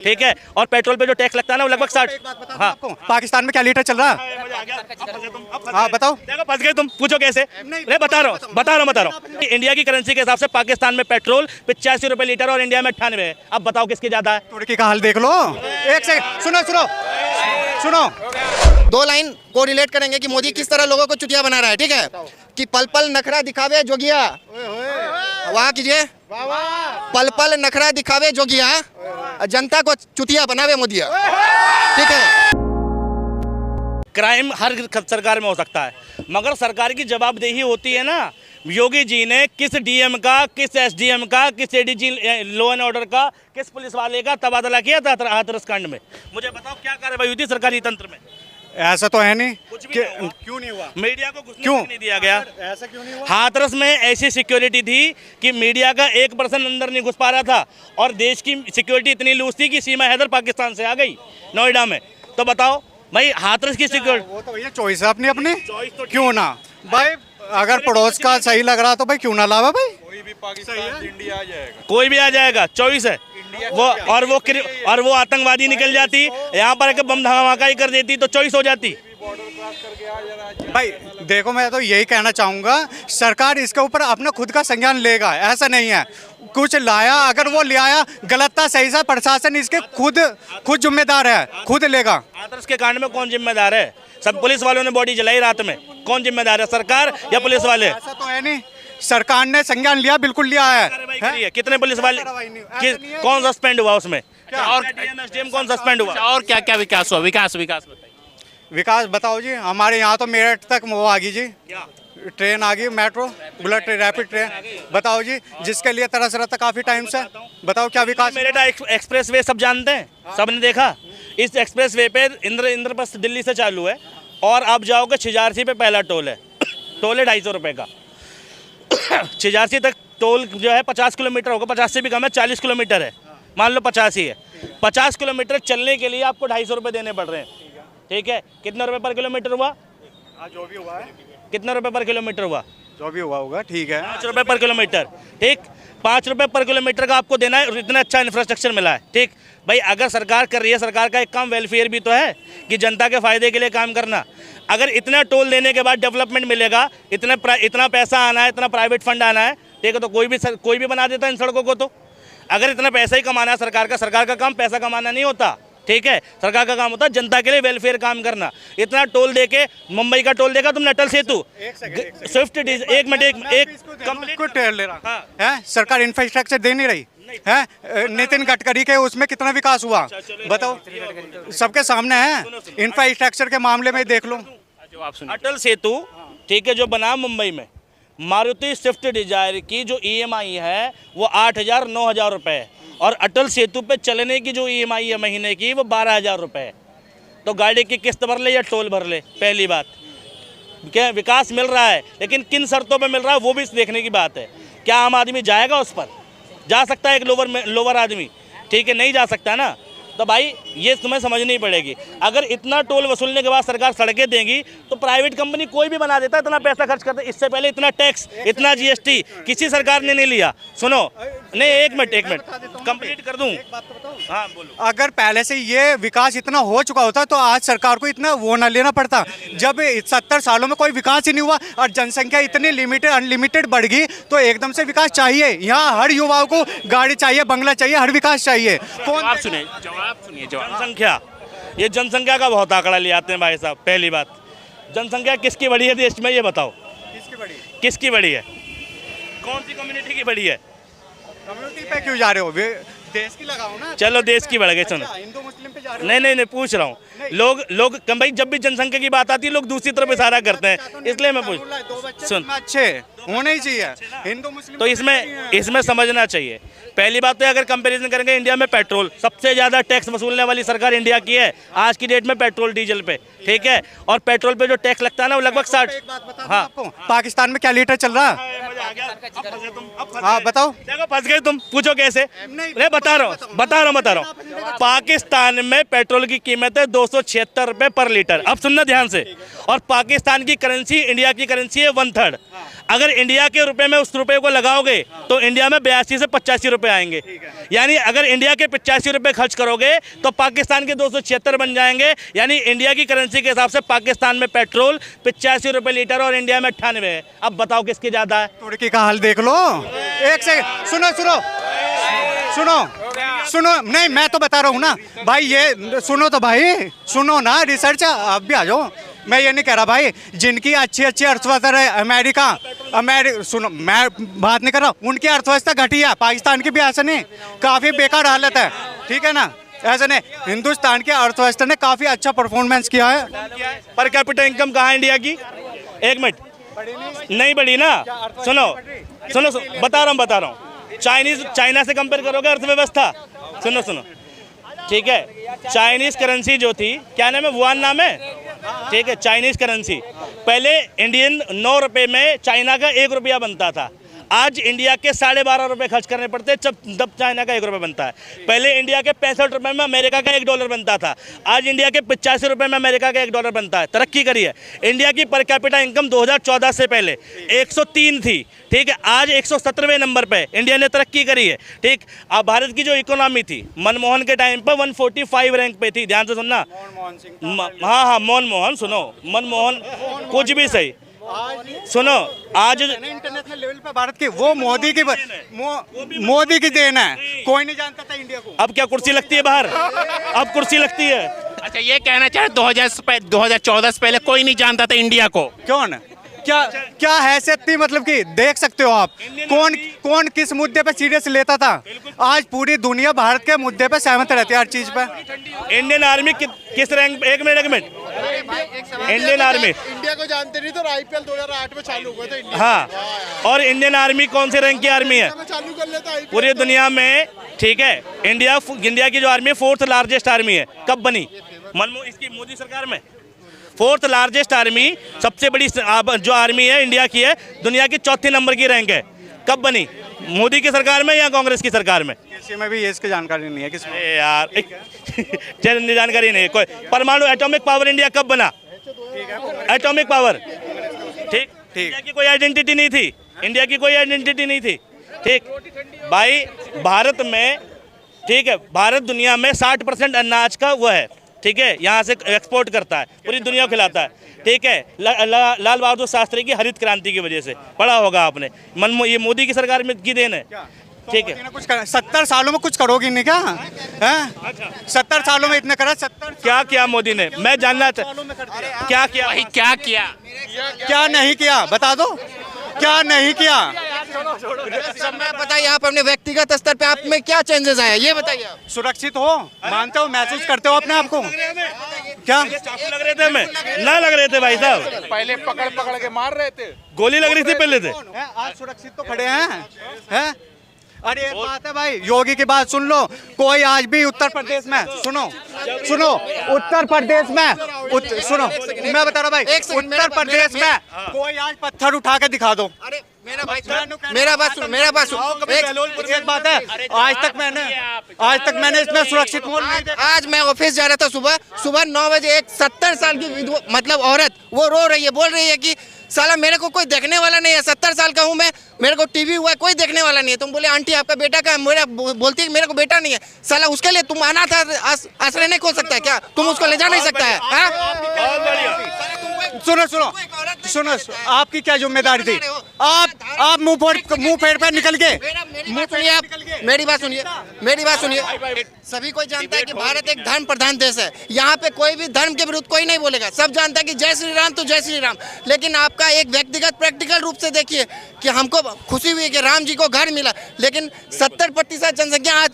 ठीक है। और पेट्रोल पे जो टैक्स लगता है ना वो लगभग 60। हाँ, पाकिस्तान में क्या लीटर चल रहा है? हाँ बताओ। देखो फंस गए तुम, पूछो कैसे? नहीं बता रहा हूँ। इंडिया की करेंसी के हिसाब से पाकिस्तान में पेट्रोल 85 रुपए लीटर और इंडिया में 98 है। अब बताओ किसकी ज्यादा है? तुर्की का हाल देख लो। एक सेकंड सुनो। दो लाइन को रिलेट करेंगे कि मोदी किस तरह लोगों को चुतिया बना रहा है। ठीक है कि पल पल नखरा दिखावे जोगिया, वाह कीजिए, पल पल नखरा दिखावे जोगिया, जनता को चुतिया बनावे मोदिया। ठीक है, क्राइम हर सरकार में हो सकता है, मगर सरकार की जवाबदेही होती है ना। योगी जी ने किस डीएम का, किस एसडीएम का, किस एडीजी लॉ एंड ऑर्डर का, किस पुलिस वाले का तबादला किया था हाथरस कांड में? मुझे बताओ क्या कार्रवाई हुई थी सरकारी तंत्र में? ऐसा तो है नहीं। कुछ भी नहीं हुआ। क्यों नहीं हुआ? मीडिया को क्यों नहीं दिया गया? ऐसा क्यों नहीं हुआ? हाथरस में ऐसी सिक्योरिटी थी कि मीडिया का 1% अंदर नहीं घुस पा रहा था, और देश की सिक्योरिटी इतनी लूज थी कि सीमा हैदर पाकिस्तान से आ गई नोएडा में। तो बताओ भाई, हाथरस की सिक्योरिटी, वो तो भैया चॉइस है अपनी। क्यों ना भाई, अगर पड़ोस का सही लग रहा तो भाई क्यों ना लावा भाई। कोई भी पाकिस्तान इंडिया आ जाएगा, कोई भी आ जाएगा, चॉइस है वो। और वो आतंकवादी निकल जाती, यहाँ पर एक बम धमाका ही कर देती तो चॉइस हो जाती। भाई देखो, मैं तो यही कहना चाहूँगा, सरकार इसके ऊपर अपना खुद का संज्ञान लेगा। ऐसा नहीं है कुछ लाया, अगर वो ले आया गलत था सही था, प्रशासन इसके खुद जिम्मेदार है, खुद लेगा। हाथरस के कांड में कौन जिम्मेदार है? सब पुलिस वालों ने बॉडी जलाई रात में, कौन जिम्मेदार है, सरकार या पुलिस वाले? ऐसा तो है नहीं, सरकार ने संज्ञान लिया, बिल्कुल लिया है। कितने पुलिस वाले, कौन सस्पेंड हुआ उसमें? और डीएम कौन सस्पेंड हुआ? और क्या क्या विकास हुआ? विकास विकास बताओ जी। हमारे यहाँ तो मेरठ तक वो आ गई जी, ट्रेन आ गई, metro, bullet train, rapid train. बताओ जी, जिसके लिए तरस रहा था काफी टाइम से। बताओ क्या विकास? मेरठ एक्सप्रेस वे सब जानते हैं, सबने देखा। इस एक्सप्रेस वे पे इंद्रप्रस्थ दिल्ली से चालू है, और आप जाओगे छिजारसी पे पहला टोल है। टोल है 250 रुपये का। छिजारसी तक टोल जो है 50 किलोमीटर होगा, 50 से भी कम है, 40 किलोमीटर है, मान लो 50 ही है। 50 किलोमीटर चलने के लिए आपको 250 रुपये देने पड़ रहे हैं। ठीक है, कितने रुपए पर किलोमीटर हुआ? जो भी हुआ है, कितने रुपए पर किलोमीटर हुआ? जो भी हुआ होगा, ठीक है। 5 रुपये पर किलोमीटर। ठीक, 5 रुपये पर किलोमीटर का आपको देना है, इतना अच्छा इंफ्रास्ट्रक्चर मिला है। ठीक भाई, अगर सरकार कर रही है, सरकार का एक काम वेलफेयर भी तो है कि जनता के फायदे के लिए काम करना। अगर इतना टोल देने के बाद डेवलपमेंट मिलेगा, इतना पैसा आना है, इतना प्राइवेट फंड आना है, ठीक है, तो कोई भी बना देता है इन सड़कों को। तो अगर इतना पैसा ही कमाना है सरकार का काम पैसा कमाना नहीं होता। ठीक है, सरकार का काम होता है जनता के लिए वेलफेयर काम करना। इतना टोल देके, मुंबई का टोल देगा तुमने, अटल सेतु, स्विफ्ट, एक मिनट कंप्लीट ले रहा है। सरकार इंफ्रास्ट्रक्चर दे नहीं रही है। नितिन गडकरी के उसमें कितना विकास हुआ बताओ, सबके सामने है। इंफ्रास्ट्रक्चर के मामले में देख लो, अटल सेतु, ठीक है, जो बना मुंबई में, मारुति स्विफ्ट डिजायर की जो EMI है वो 8,000 9,000 रुपये है, और अटल सेतु पे चलने की जो EMI है महीने की वो 12,000 रुपये है। तो गाड़ी की किस्त भर ले या टोल भर ले, पहली बात। क्या विकास मिल रहा है, लेकिन किन शर्तों पे मिल रहा है वो भी देखने की बात है। क्या आम आदमी जाएगा उस पर? जा सकता है एक लोअर आदमी, ठीक है, नहीं जा सकता ना। तो भाई ये तुम्हें समझनी पड़ेगी। अगर इतना टोल वसूलने के बाद सरकार सड़कें देंगी तो प्राइवेट कंपनी कोई भी बना देता है, इतना पैसा खर्च करता है। इससे पहले इतना टैक्स, इतना GST किसी सरकार ने नहीं लिया। सुनो, नहीं एक मिनट कंप्लीट कर दूं। हाँ बोलो। अगर पहले से ये विकास इतना हो चुका होता तो आज सरकार को इतना वो ना लेना पड़ता। जब 70 सालों में कोई विकास ही नहीं हुआ और जनसंख्या इतनी लिमिटेड अनलिमिटेड बढ़ गई, तो एकदम से विकास चाहिए। यहाँ हर युवाओं को गाड़ी चाहिए, बंगला चाहिए, हर विकास चाहिए। जवाब सुनिए। जनसंख्या, ये जनसंख्या का बहुत आंकड़ा ले आते हैं भाई साहब। पहली बात, जनसंख्या किसकी बढ़ी है देश में, ये बताओ। किसकी बढ़ी है? कौन सी कम्युनिटी की बढ़ी है? कम्युनिटी पे क्यों जा रहे हो? देश की लगाओ ना। चलो देश की बढ़ गई। सुनो, हिंदू मुस्लिम पे जा रहे हो? नहीं पूछ रहा हूँ। लोग भाई जब भी जनसंख्या की बात आती है लोग दूसरी तरफ इशारा करते हैं, इसलिए मैं पूछ। सुन, अच्छे होने ही चाहिए हिंदू मुस्लिम। तो इसमें समझना चाहिए। पहली बात तो अगर कंपैरिजन करेंगे, इंडिया में पेट्रोल सबसे ज़्यादा टैक्स वसूलने वाली सरकार इंडिया की है आज की डेट में, पेट्रोल डीजल पे। ठीक है, और पेट्रोल पे जो टैक्स लगता है ना वो लगभग 60। हाँ, पाकिस्तान में क्या लीटर चल रहा है? हाँ बताओ। देखो फंस गए तुम, पूछो कैसे? नहीं बता रहा हूँ। पाकिस्तान में पेट्रोल की कीमत है 276 रुपये पर लीटर। अब सुनना ध्यान से। और पाकिस्तान की करेंसी इंडिया की करेंसी है 1/3। अगर इंडिया के रुपए में उस रुपए को लगाओगे तो इंडिया में 82 से 85 रुपये आएंगे। यानी अगर इंडिया के 85 रुपये खर्च करोगे तो पाकिस्तान के 276 बन जाएंगे। यानी इंडिया की करेंसी के हिसाब से पाकिस्तान में पेट्रोल 85 रुपये लीटर और इंडिया में 98 है। अब बताओ किसकी ज़्यादा है? तुर्की का हाल देख लो। एक सेकंड, सुनो सुनो सुनो सुनो, नहीं मैं तो बता रहा हूँ ना भाई, ये सुनो तो भाई, सुनो ना, रिसर्च आप भी आ जाओ। मैं ये नहीं कह रहा भाई, जिनकी अच्छी अर्थव्यवस्था है अमेरिका सुनो, मैं बात नहीं कर रहा, उनकी अर्थव्यवस्था घटी है, पाकिस्तान की भी ऐसा नहीं, काफ़ी बेकार हालत है, ठीक है ना, ऐसा नहीं। हिंदुस्तान की अर्थव्यवस्था ने काफ़ी अच्छा परफॉर्मेंस किया है। पर कैपिटल इनकम कहाँ है इंडिया की? एक मिनट, नहीं बढ़ी ना। सुनो सुनो सुनो, बता रहा हूँ। चाइना से कंपेयर करोगे अर्थव्यवस्था? सुनो सुनो, ठीक है, चाइनीज करेंसी जो थी, क्या नाम है, युआन नाम है, ठीक है, चाइनीज करेंसी पहले इंडियन 9 रुपये में चाइना का 1 रुपया बनता था। आज इंडिया के 12.5 रुपये खर्च करने पड़ते हैं जब चाइना का 1 रुपया बनता है। पहले इंडिया के 65 रुपये में अमेरिका का $1 बनता था। आज इंडिया के 85 रुपये में अमेरिका का $1 बनता है। तरक्की करी है। इंडिया की पर कैपिटा इनकम 2014 से पहले 103 थी, ठीक है, आज 117वें नंबर पे इंडिया ने तरक्की करी है, ठीक। अब भारत की जो इकोनॉमी थी मनमोहन के टाइम पर 145 रैंक पे थी। ध्यान से सुनना, हाँ, मनमोहन, सुनो, मनमोहन कुछ भी सही, सुनो, आज इंटरनेशनल लेवल पे भारत की वो मोदी की देन है, कोई नहीं जानता था इंडिया को। अब क्या कुर्सी लगती है बाहर? अब कुर्सी लगती है। अच्छा, ये कहना चाहे 2014 से पहले कोई नहीं जानता था इंडिया को? क्यों न? क्या हैसियत थी, मतलब कि देख सकते हो आप, कौन किस मुद्दे पे सीरियस लेता था। आज पूरी दुनिया भारत के मुद्दे पे सहमत रहती है, हर चीज पे। इंडियन आर्मी किस रैंक? एक मिनट, इंडियन आर्मी इंडिया को जानते नहीं तो IPL 2008 में चालू हुआ था इंडिया। हाँ, और इंडियन आर्मी कौन से रैंक की आर्मी है? चालू कर लेता IPL पूरी दुनिया में, ठीक है। इंडिया की जो आर्मी है 4th लार्जेस्ट आर्मी है। कब बनी? इसकी मोदी सरकार में 4th लार्जेस्ट आर्मी, सबसे बड़ी जो आर्मी है इंडिया की है, दुनिया की 4थे नंबर की रैंक है। कब बनी? मोदी की सरकार में या कांग्रेस की सरकार में? किसी में भी इसकी जानकारी नहीं है। किसमें? अरे यार जानकारी नहीं है कोई। परमाणु एटॉमिक पावर इंडिया कब बना? एटॉमिक पावर, ठीक। इंडिया की कोई आइडेंटिटी नहीं थी, इंडिया की कोई आइडेंटिटी नहीं थी, ठीक भाई। भारत में, ठीक है, भारत दुनिया में 60% अनाज का वो है, ठीक है, यहाँ से एक्सपोर्ट करता है, पूरी दुनिया को खिलाता है, ठीक है। लाल बहादुर शास्त्री की हरित क्रांति की वजह से, पढ़ा होगा आपने। ये मोदी की सरकार में की देन है, ठीक है। कुछ 70 सालों में कुछ करोगी नहीं क्या? हैं? 70 सालों में इतने करा? 70 क्या किया मोदी ने? मैं जानना चाहता, क्या किया? वही क्या किया, क्या नहीं किया, बता दो, क्या नहीं किया। मैं बताइए, आप अपने व्यक्तिगत स्तर पे आप में क्या चेंजेस आए, ये बताइए। सुरक्षित हो, मानते हो, महसूस करते हो अपने आप को? क्या चाकू लग रहे थे? मैं ना लग रहे थे भाई साहब, पहले पकड़ के मार रहे थे, गोली लग रही थी पहले से। आज सुरक्षित तो खड़े हैं? अरे एक बात है भाई, योगी की बात सुन लो। कोई आज भी उत्तर प्रदेश में, सुनो उत्तर प्रदेश में, सुनो मैं बता रहा भाई, उत्तर प्रदेश में कोई आज पत्थर उठा के दिखा दो। अरे मेरा बात सुन। एक बात है, आज तक मैंने इसमें सुरक्षित माहौल नहीं देखा। आज मैं ऑफिस जा रहा था, सुबह 9 बजे एक 70 साल की मतलब औरत वो रो रही है, बोल रही है कि साला मेरे को कोई देखने वाला नहीं है, 70 साल का हूँ मैं, मेरे को टीवी हुआ है, कोई देखने वाला नहीं है। तुम बोले आंटी आपका बेटा का, मेरा बोलती है मेरे को बेटा नहीं है। साला उसके लिए तुम अनाथ आश्रय नहीं खोल सकता है क्या? तुम उसको ले जा नहीं सकता है? सुनो, आपकी क्या जिम्मेदारी थी? आप मुंह फेर पे निकल गए। मेरी बात सुनिए। सभी कोई जानता है कि भारत एक धर्म प्रधान देश है। यहाँ पे कोई भी धर्म के विरुद्ध कोई नहीं बोलेगा। सब जानता है कि जय श्री राम तो जय श्री राम। लेकिन आपका एक व्यक्तिगत प्रैक्टिकल रूप से देखिए कि हमको खुशी हुई कि राम जी को घर मिला, लेकिन 70% जनसंख्या आज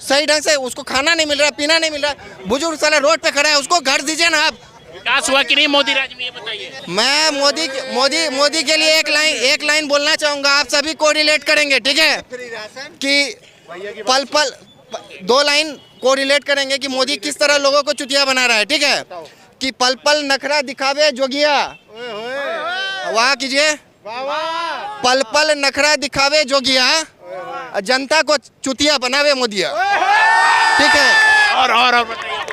सही ढंग से उसको खाना नहीं मिल रहा, पीना नहीं मिल रहा। बुजुर्ग साला रोड पे खड़ा है, उसको घर दीजिए ना आप। विकास हुआ कि नहीं मोदी राज में, ये बताइए। मैं मोदी के लिए एक लाइन बोलना चाहूंगा। आप सभी को रिलेट करेंगे, ठीक है, कि पल 2 लाइन को रिलेट करेंगे कि मोदी किस तरह लोगों को चुतिया बना रहा है, ठीक है, कि पल नखरा दिखावे जोगिया, वाह कीजिए, पल नखरा दिखावे जोगिया, जनता को चुतिया बनावे मोदिया, ठीक है। और बताइए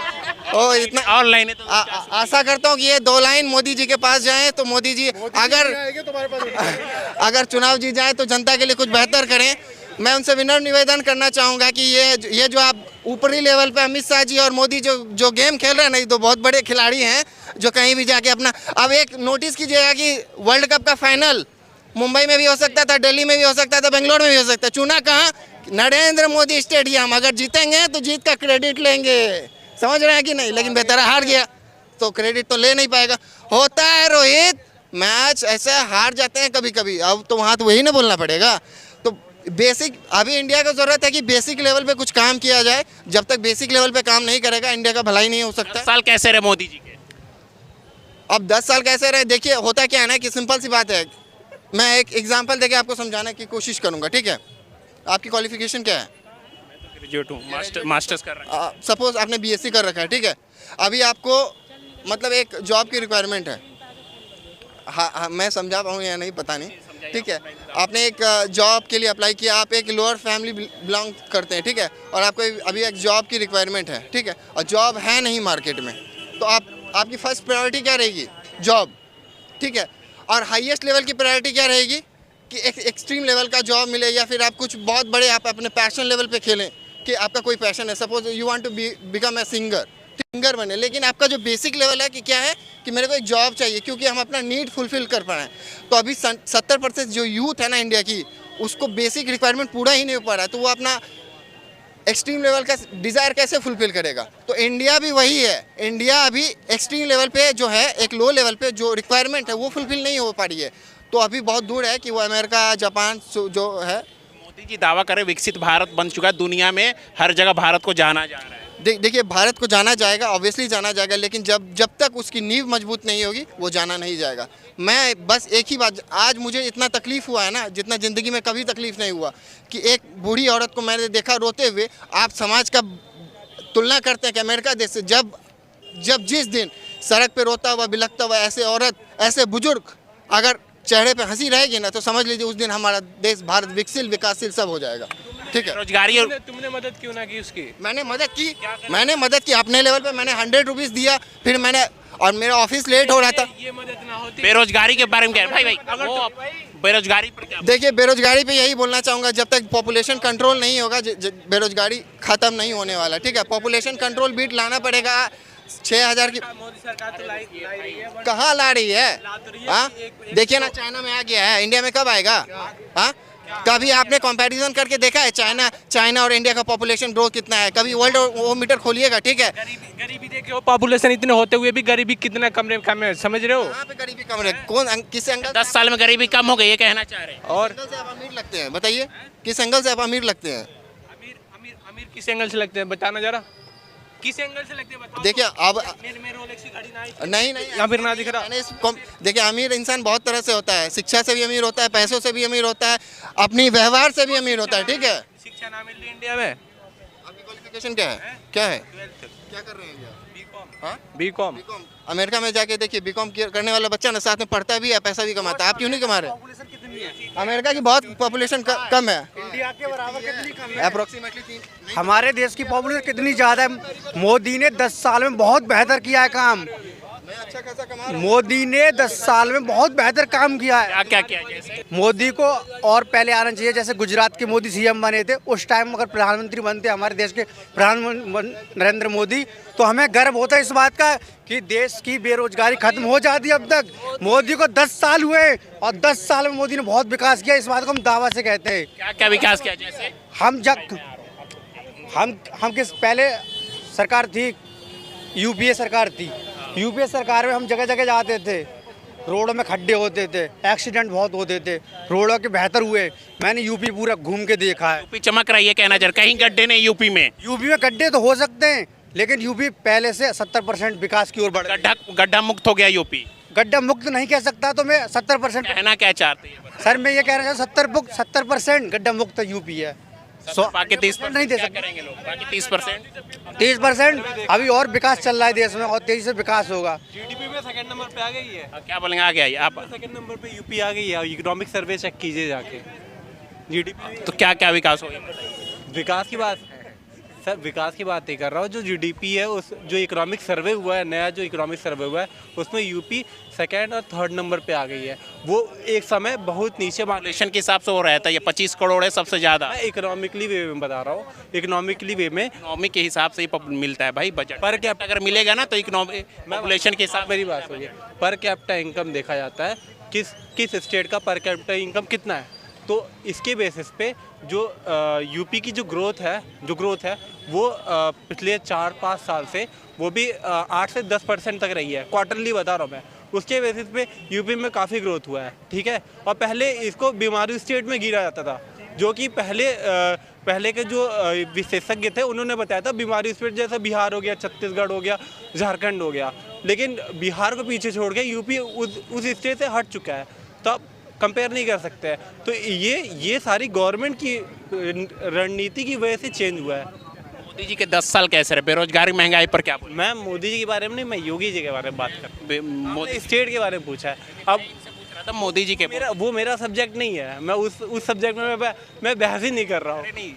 ओ इतना और लाइनें तो आशा करता हूँ कि ये 2 लाइन मोदी जी के पास जाएं तो मोदी जी अगर आएंगे तुम्हारे पास अगर चुनाव जीत जाए तो जनता के लिए कुछ बेहतर करें। मैं उनसे विनम्र निवेदन करना चाहूँगा कि ये जो आप ऊपरी लेवल पे अमित शाह जी और मोदी जो गेम खेल रहे हैं ना, ये 2 बहुत बड़े खिलाड़ी हैं जो कहीं भी जाके अपना। अब एक नोटिस कीजिएगा कि वर्ल्ड कप का फाइनल मुंबई में भी हो सकता था, दिल्ली में भी हो सकता था, बेंगलोर में भी हो सकता है। चुना कहाँ? नरेंद्र मोदी स्टेडियम। अगर जीतेंगे तो जीत का क्रेडिट लेंगे, समझ रहे हैं कि नहीं? लेकिन बेचारा हार गया तो क्रेडिट तो ले नहीं पाएगा। होता है रोहित, मैच ऐसे हार जाते हैं कभी कभी। अब तो वहाँ तो वही ना बोलना पड़ेगा। तो बेसिक अभी इंडिया को जरूरत है कि बेसिक लेवल पे कुछ काम किया जाए। जब तक बेसिक लेवल पे काम नहीं करेगा इंडिया का भलाई नहीं हो सकता। 10 साल कैसे रहे मोदी जी के? अब 10 साल कैसे रहे, देखिए होता क्या है ना कि सिंपल सी बात है। मैं एक एग्जांपल देके आपको समझाने की कोशिश करूंगा, ठीक है? आपकी क्वालिफिकेशन क्या है? ग्रेजुएट हूँ, मास्टर्स कर रहा हूँ। सपोज आपने बीएससी कर रखा है, ठीक है? अभी आपको मतलब एक जॉब की रिक्वायरमेंट है। हाँ, मैं समझा पाऊँ या नहीं पता नहीं, ठीक है? आपने एक जॉब के लिए अप्लाई किया, आप एक लोअर फैमिली बिलोंग करते हैं, ठीक है? और आपको अभी एक जॉब की रिक्वायरमेंट है, ठीक है? और जॉब है नहीं मार्केट में, तो आपकी फर्स्ट प्रायोरिटी क्या रहेगी? जॉब, ठीक है? और हाईएस्ट लेवल की प्रायोरिटी क्या रहेगी कि एक एक्सट्रीम लेवल का जॉब मिले, या फिर आप कुछ बहुत बड़े आप अपने पैशन लेवल पे खेलें कि आपका कोई पैशन है। Suppose you want to become a singer बने, लेकिन आपका जो बेसिक लेवल है कि क्या है कि मेरे को एक जॉब चाहिए क्योंकि हम अपना नीड फुलफिल कर पाएँ। तो अभी 70% जो यूथ है ना इंडिया की, उसको बेसिक रिक्वायरमेंट पूरा ही नहीं हो पा रहा है, तो वो अपना एक्सट्रीम लेवल का डिज़ायर कैसे फुलफिल करेगा? तो इंडिया भी वही है। इंडिया अभी एक्सट्रीम लेवल पे जो है, एक लो लेवल पे जो रिक्वायरमेंट है वो फुलफिल नहीं हो पा रही है। तो अभी बहुत दूर है कि वो अमेरिका, जापान जो है। मोदी जी दावा करे विकसित भारत बन चुका है, दुनिया में हर जगह भारत को जाना जा रहा है। देखिए भारत को जाना जाएगा, ऑब्वियसली जाना जाएगा, लेकिन जब तक उसकी नींव मजबूत नहीं होगी वो जाना नहीं जाएगा। मैं बस एक ही बात, आज मुझे इतना तकलीफ़ हुआ है ना जितना ज़िंदगी में कभी तकलीफ़ नहीं हुआ, कि एक बूढ़ी औरत को मैंने देखा रोते हुए। आप समाज का तुलना करते हैं कि अमेरिका देश से, जब जिस दिन सड़क पे रोता हुआ बिलखता हुआ ऐसे औरत, ऐसे बुजुर्ग अगर चेहरे पे हंसी रहेगी ना, तो समझ लीजिए उस दिन हमारा देश भारत विकसित विकासशील सब हो जाएगा, ठीक है? रोजगारी और तुमने मदद क्यों ना की उसकी? मैंने मदद की अपने लेवल पे। मैंने 100 रुपीज़ दिया, फिर मैंने, और मेरा ऑफिस लेट हो रहा था। ये मदद ना होती। बेरोजगारी के बारे में क्या है भाई? बेरोजगारी पर क्या? देखिए बेरोजगारी पे यही बोलना चाहूँगा, जब तक पॉपुलेशन कंट्रोल नहीं होगा बेरोजगारी खत्म नहीं होने वाला, ठीक है? पॉपुलेशन कंट्रोल बीट लाना पड़ेगा। 6000 की मोदी सरकार तो ला रही है, कहाँ ला रही है? हाँ, देखिए ना, चाइना में आ गया है, इंडिया में कब आएगा? हाँ, कभी आपने कंपैरिजन करके देखा है चाइना और इंडिया का पॉपुलेशन ग्रोथ कितना है? कभी वर्ल्ड वो मीटर खोलिएगा, ठीक है? गरीबी देखिए, पॉपुलेशन इतने होते हुए भी गरीबी कितना कम है, समझ रहे हो? कहाँ पे गरीबी कम है? कौन, किस एंगल? 10 साल में गरीबी कम हो गई, ये कहना चाह रहे हैं। और एंगल से आप अमीर लगते हैं? बताइए किस एंगल से आप अमीर लगते हैं? अमीर किस एंगल से लगते हैं, बताना जरा, किस एंगल से लगते हैं बताओ। देखिए अब मेरे रोलेक्स की घड़ी ना नहीं अमीर ना दिख रहा। देखिए अमीर इंसान बहुत तरह से होता है, शिक्षा से भी अमीर होता है, पैसों से भी अमीर होता है, अपनी व्यवहार से भी अमीर होता है, ठीक है? शिक्षा ना मिल रही इंडिया में। आपकी क्वालिफिकेशन क्या है? क्या कर रहे हैं? बीकॉम। अमेरिका में जाके देखिए, बीकॉम करने वाला बच्चा ना साथ में पढ़ता भी है, पैसा भी कमाता है। आप क्यों नहीं कमा रहे? अमेरिका की बहुत पॉपुलेशन कम है, इंडिया के बराबर कितनी कम है? अप्रोक्सीमेटली। हमारे देश की पॉपुलेशन कितनी ज़्यादा है। मोदी ने 10 साल में बहुत बेहतर किया है काम। मैं अच्छा खासा कमा रहा हूँ। मोदी ने 10 साल में बहुत बेहतर काम किया है। क्या किया जैसे? मोदी को और पहले आना चाहिए। जैसे गुजरात के मोदी सीएम बने थे, उस टाइम अगर प्रधानमंत्री बनते हमारे देश के प्रधानमंत्री नरेंद्र मोदी, तो हमें गर्व होता है इस बात का कि देश की बेरोजगारी खत्म हो जाती। अब तक मोदी को 10 साल हुए और 10 साल में मोदी ने बहुत विकास किया। इस बात को हम दावा से कहते हैं। क्या क्या विकास किया जैसे? हम किस पहले सरकार थी, यूपीए सरकार थी। यूपीए सरकार में हम जगह जगह जाते थे, रोडों में खड्डे होते थे, एक्सीडेंट बहुत होते थे, रोडों के बेहतर हुए। मैंने यूपी पूरा घूम के देखा है। यूपी चमक रही है, कहना जर कहीं गड्ढे नहीं यूपी में। यूपी में गड्ढे तो हो सकते हैं, लेकिन यूपी पहले से 70% विकास की ओर बढ़ रहा है। गड्ढा मुक्त हो गया यूपी। गड्ढा मुक्त नहीं कह सकता, तो मैं 70% कहना क्या चाहते हैं? सर मैं ये कह रहा हूँ 70% गड्ढा मुक्त यूपी है। बाकी 30% नहीं दे क्या सकते। करेंगे लोग? बाकी 30%? 30% अभी और विकास चल रहा है देश में, और तेजी से विकास होगा। जीडीपी में सेकंड नंबर पे आ गई है। क्या बोलेंगे? आ गया आप? सेकंड नंबर पे यूपी आ गई है। इकोनॉमिक सर्वे चेक कीजिए जाके, जीडीपी। तो क्या क्या विकास हो गया? विकास की बात, सर विकास की बात नहीं कर रहा हूँ। जो जीडीपी है, उस जो इकोनॉमिक सर्वे हुआ है, नया जो इकोनॉमिक सर्वे हुआ है, उसमें यूपी सेकंड और थर्ड नंबर पे आ गई है। वो एक समय बहुत नीचे पॉपुलेशन के हिसाब से वो रहता है, ये 25 करोड़ है सबसे ज़्यादा। मैं इकोनॉमिकली वे में बता रहा हूँ, इकोनॉमिकली वे में इकोनॉमी के हिसाब से ही मिलता है भाई बजट। पर क्या अगर मिलेगा ना तो इकोनॉमी पॉपुलेशन के हिसाब मेरी बात सुनिए, पर कैपिटा इनकम देखा जाता है, किस स्टेट का पर कैपिटा इनकम कितना है, तो इसके बेसिस पे जो यूपी की जो ग्रोथ है वो पिछले 4-5 साल से वो भी 8 से 10% तक रही है। क्वार्टरली बता रहा हूँ मैं, उसके बेसिस पे यूपी में काफ़ी ग्रोथ हुआ है, ठीक है। और पहले इसको बीमारू स्टेट में गिरा जाता था, जो कि पहले के जो विशेषज्ञ थे उन्होंने बताया था बीमारू स्टेट जैसे बिहार हो गया, छत्तीसगढ़ हो गया, झारखंड हो गया। लेकिन बिहार को पीछे छोड़ के यूपी उस स्टेज से हट चुका है, तो आप कंपेयर नहीं कर सकते हैं। तो ये सारी गवर्नमेंट की रणनीति की वजह से चेंज हुआ है। मोदी जी के 10 साल कैसे रहे, बेरोजगारी महंगाई पर क्या बोले? मैं मोदी जी के बारे में नहीं, मैं योगी जी के बारे में बात कर, मोदी स्टेट के बारे में पूछा है। अब तो मोदी जी के मेरा सब्जेक्ट नहीं है, मैं उस सब्जेक्ट में मैं बहस ही नहीं कर रहा हूँ। नहीं,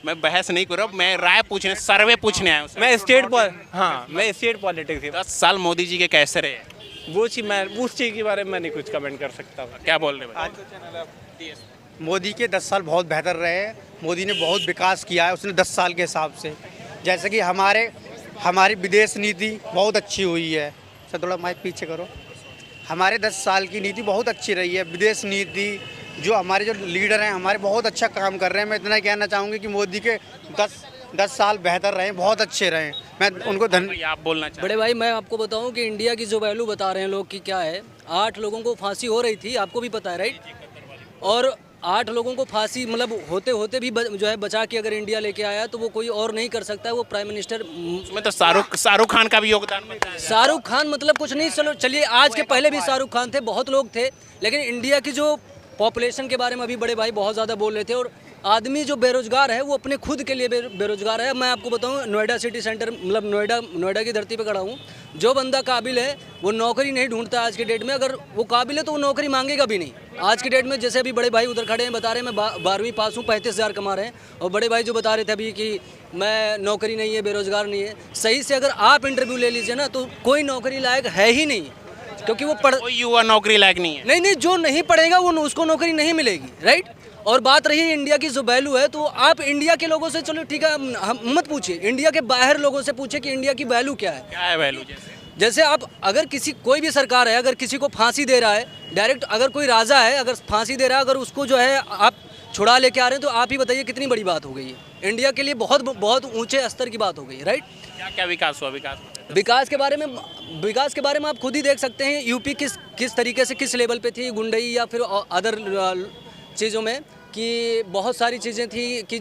मैं बहस नहीं कर रहा हूँ, मैं राय पूछने, सर्वे पूछने आया हूँ। मैं स्टेट पॉलिटिक्स 10 साल मोदी जी के कैसे रहे? वो चीज़ मैं उस चीज़ के बारे में मैं नहीं कुछ कमेंट कर सकता हूँ। क्या बोल रहे हैं? मोदी के 10 साल बहुत बेहतर रहे हैं। मोदी ने बहुत विकास किया है उसने 10 साल के हिसाब से। जैसे कि हमारी विदेश नीति बहुत अच्छी हुई है। सर थोड़ा माइक पीछे करो। हमारे 10 साल की नीति बहुत अच्छी रही है, विदेश नीति। जो हमारे जो लीडर हैं हमारे बहुत अच्छा काम कर रहे हैं। मैं इतना कहना चाहूँगी कि मोदी के 10 साल बेहतर रहे, बहुत अच्छे रहे। मैं उनको आप बोलना चाहिए। बड़े भाई, मैं आपको बताऊं कि इंडिया की जो वैल्यू बता रहे हैं लोग की क्या है। 8 लोगों को फांसी हो रही थी, आपको भी पता है राइट। और 8 लोगों को फांसी मतलब होते होते भी जो है बचा के अगर इंडिया लेके आया तो वो कोई और नहीं कर सकता है, वो प्राइम मिनिस्टर। उसमें तो शाहरुख खान का भी योगदान है। शाहरुख खान मतलब कुछ नहीं, चलो चलिए आज के पहले भी शाहरुख खान थे, बहुत लोग थे, लेकिन इंडिया की जो पॉपुलेशन के बारे में अभी बड़े भाई बहुत ज़्यादा बोल रहे थे। और आदमी जो बेरोजगार है वो अपने खुद के लिए बेरोजगार है। मैं आपको बताऊं, नोएडा सिटी सेंटर मतलब नोएडा की धरती पे खड़ा हूं। जो बंदा काबिल है वो नौकरी नहीं ढूंढता आज के डेट में। अगर वो काबिल है तो वो नौकरी मांगेगा भी नहीं आज के डेट में। जैसे अभी बड़े भाई उधर खड़े हैं बता रहे हैं मैं 12वीं पास हूँ, 35,000 कमा रहे हैं। और बड़े भाई जो बता रहे थे अभी कि मैं नौकरी नहीं है, बेरोजगार नहीं है, सही से अगर आप इंटरव्यू ले लीजिए ना तो कोई नौकरी लायक है ही नहीं, क्योंकि वो कोई युवा नौकरी लायक नहीं है। नहीं, जो नहीं पढ़ेगा वो उसको नौकरी नहीं मिलेगी, राइट। और बात रही इंडिया की जो वैल्यू है, तो आप इंडिया के लोगों से चलो ठीक है हम मत पूछिए, इंडिया के बाहर लोगों से पूछिए कि इंडिया की वैल्यू क्या है। क्या है वैल्यू? जैसे आप अगर कोई भी सरकार है अगर किसी को फांसी दे रहा है डायरेक्ट, अगर कोई राजा है अगर फांसी दे रहा है, अगर उसको जो है आप छुड़ा लेके आ रहे हैं, तो आप ही बताइए कितनी बड़ी बात हो गई है। इंडिया के लिए बहुत ऊंचे स्तर की बात हो गई, राइट। क्या विकास हुआ? विकास के बारे में आप खुद ही देख सकते हैं। यूपी किस तरीके से किस लेवल पे थी, गुंडई या फिर अदर चीज़ों में, कि बहुत सारी चीज़ें थी कि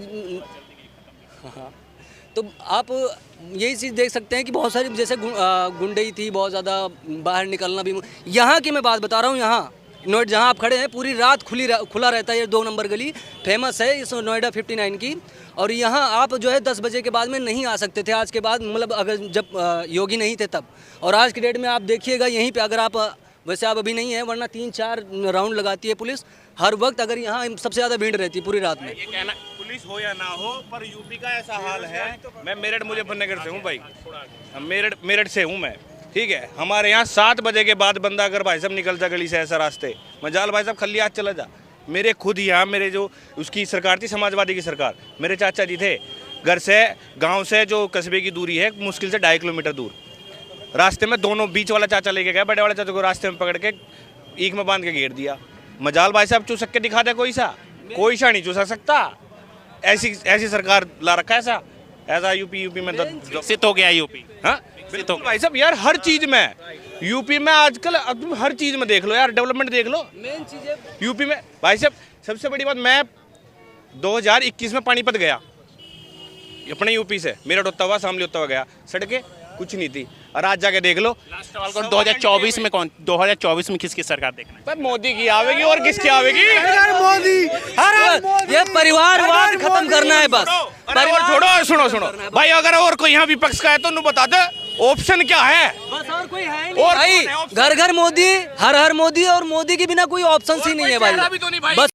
तो आप यही चीज़ देख सकते हैं कि बहुत सारी जैसे गुंडई थी, बहुत ज़्यादा बाहर निकलना भी। यहाँ की मैं बात बता रहा हूँ, यहाँ नोएडा जहाँ आप खड़े हैं पूरी रात खुला रहता है। ये 2 नंबर गली फेमस है इस नोएडा 59 की। और यहाँ आप जो है 10 बजे के बाद में नहीं आ सकते थे आज के बाद, मतलब अगर जब योगी नहीं थे तब। और आज की डेट में आप देखिएगा यहीं पे, अगर आप वैसे आप अभी नहीं है वरना 3-4 राउंड लगाती है पुलिस हर वक्त। अगर यहाँ सबसे ज़्यादा भीड़ रहती है पूरी रात में। ये कहना पुलिस हो या ना हो, पर यूपी का ऐसा हाल है। मैं मेरठ मुजफ्फरनगर से हूँ भाई, मेरठ से हूँ मैं, ठीक है। हमारे यहाँ 7 बजे के बाद बंदा अगर भाई साहब निकलता गली से ऐसा रास्ते, मजाल भाई साहब खल्ली आज चला जा। मेरे खुद यहाँ मेरे जो उसकी सरकार थी समाजवादी की सरकार, मेरे चाचा जी थे, घर से गाँव से जो कस्बे की दूरी है मुश्किल से 2.5 किलोमीटर दूर, रास्ते में दोनों बीच वाला चाचा लेके गया, बड़े वाले चाचा को रास्ते में पकड़ के ईख में बांध के घेर दिया। मजाल भाई साहब चूसक के दिखा दे, कोई सा नहीं चूसा सकता। ऐसी सरकार ला रखा है ऐसा यूपी में विकसित हो गया यूपी। हाँ बिल्कुल भाई साहब यार, हर चीज में यूपी में आजकल अब हर चीज में देख लो यार, डेवलपमेंट देख लो। मेन चीज़ें यूपी में भाई साहब सबसे बड़ी बात, मैं 2021 में पानीपत गया अपने यूपी से, मेरठ होता हुआ शामली होता हुआ गया, सड़कें कुछ नहीं थी। और आज जाके देख लो 2024 में किसकी सरकार देखना है? मोदी की आवेगी और किसकी आवेगी? ये परिवारवाद खत्म करना है बस। छोड़ो सुनो भाई, अगर और कोई यहाँ विपक्ष का है तो बता दे ऑप्शन क्या है? बस और कोई है नहीं भाई। घर घर मोदी, हर मोदी, और मोदी के बिना कोई ऑप्शन ही नहीं है भाई। बस